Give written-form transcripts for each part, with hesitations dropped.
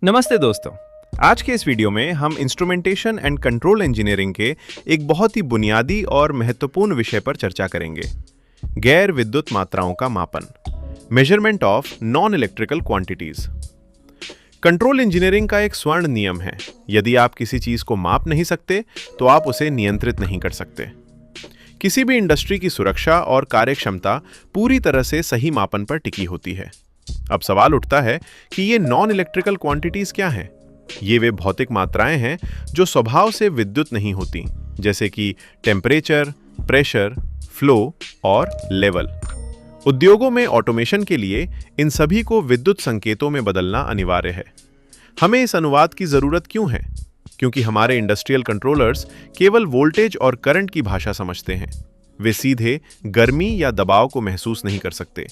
नमस्ते दोस्तों। आज के इस वीडियो में हम इंस्ट्रूमेंटेशन एंड कंट्रोल इंजीनियरिंग के एक बहुत ही बुनियादी और महत्वपूर्ण विषय पर चर्चा करेंगे। गैर विद्युत मात्राओं का मापन, measurement of non electrical quantities. Control engineering का एक स्वर्ण नियम है, यदि आप किसी चीज को माप नहीं सकते तो आप उसे नियंत्रित नहीं कर सकते। किसी भी इंडस्ट्री की सुरक्षा और कार्यक्षमता पूरी तरह से सही मापन पर टिकी होती है। अब सवाल उठता है कि ये नॉन इलेक्ट्रिकल क्वांटिटीज क्या हैं? ये वे भौतिक मात्राएं हैं जो स्वभाव से विद्युत नहीं होती, जैसे कि टेम्परेचर, प्रेशर, फ्लो और लेवल। उद्योगों में ऑटोमेशन के लिए इन सभी को विद्युत संकेतों में बदलना अनिवार्य है। हमें इस अनुवाद की जरूरत क्यों है? क्योंकि हमारे इंडस्ट्रियल कंट्रोलर्स केवल वोल्टेज और करंट की भाषा समझते हैं। वे सीधे गर्मी या दबाव को महसूस नहीं कर सकते।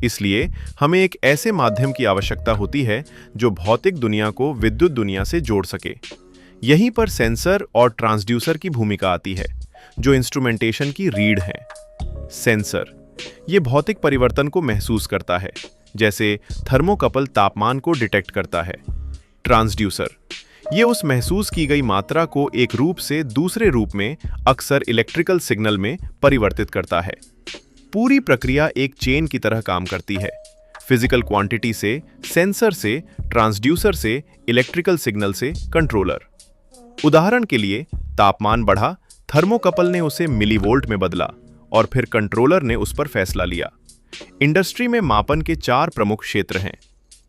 इसलिए हमें एक ऐसे माध्यम की आवश्यकता होती है जो भौतिक दुनिया को विद्युत दुनिया से जोड़ सके। यहीं पर सेंसर और ट्रांसड्यूसर की भूमिका आती है, जो इंस्ट्रूमेंटेशन की रीढ़ है। सेंसर ये भौतिक परिवर्तन को महसूस करता है, जैसे थर्मोकपल तापमान को डिटेक्ट करता है। ट्रांसड्यूसर ये उस महसूस की गई मात्रा को एक रूप से दूसरे रूप में, अक्सर इलेक्ट्रिकल सिग्नल में परिवर्तित करता है। पूरी प्रक्रिया एक चेन की तरह काम करती है, फिजिकल क्वांटिटी से सेंसर से, ट्रांसड्यूसर से, इलेक्ट्रिकल सिग्नल से कंट्रोलर। उदाहरण के लिए, तापमान बढ़ा, थर्मोकपल ने उसे मिलीवोल्ट में बदला और फिर कंट्रोलर ने उस पर फैसला लिया। इंडस्ट्री में मापन के 4 प्रमुख क्षेत्र हैं।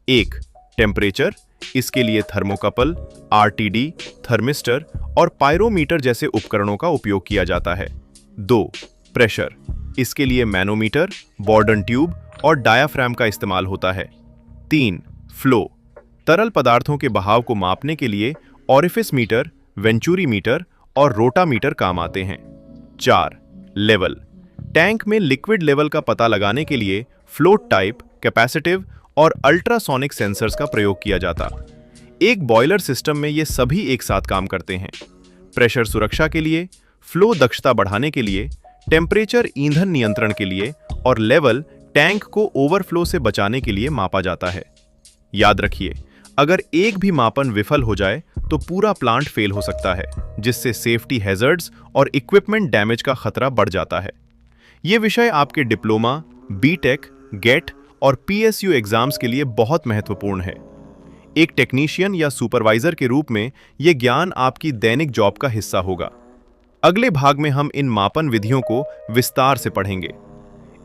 1. टेम्परेचर, इसके लिए थर्मोकपल, आरटीडी, थर्मिस्टर और पायरोमीटर जैसे उपकरणों का उपयोग किया जाता है। 2. प्रेशर, इसके लिए मैनोमीटर, बॉर्डन ट्यूब और डायाफ्राम का इस्तेमाल होता है। 3. फ्लो, तरल पदार्थों के बहाव को मापने के लिए ऑरिफिस मीटर, वेंचुरी मीटर और रोटामीटर काम आते हैं। 4. लेवल, टैंक में लिक्विड लेवल का पता लगाने के लिए फ्लोट टाइप, कैपेसिटिव और अल्ट्रासोनिक सेंसर्स का प्रयोग किया जाता। एक बॉयलर सिस्टम में ये सभी एक साथ काम करते हैं। प्रेशर सुरक्षा के लिए, फ्लो दक्षता बढ़ाने के लिए, टेम्परेचर ईंधन नियंत्रण के लिए और लेवल टैंक को ओवरफ्लो से बचाने के लिए मापा जाता है। याद रखिए, अगर एक भी मापन विफल हो जाए तो पूरा प्लांट फेल हो सकता है, जिससे सेफ्टी हैजर्ड्स और इक्विपमेंट डैमेज का खतरा बढ़ जाता है। ये विषय आपके डिप्लोमा, बीटेक, गेट और पीएसयू एग्जाम्स के लिए बहुत महत्वपूर्ण है। एक टेक्नीशियन या सुपरवाइजर के रूप में यह ज्ञान आपकी दैनिक जॉब का हिस्सा होगा। अगले भाग में हम इन मापन विधियों को विस्तार से पढ़ेंगे।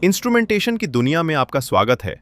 इंस्ट्रूमेंटेशन की दुनिया में आपका स्वागत है।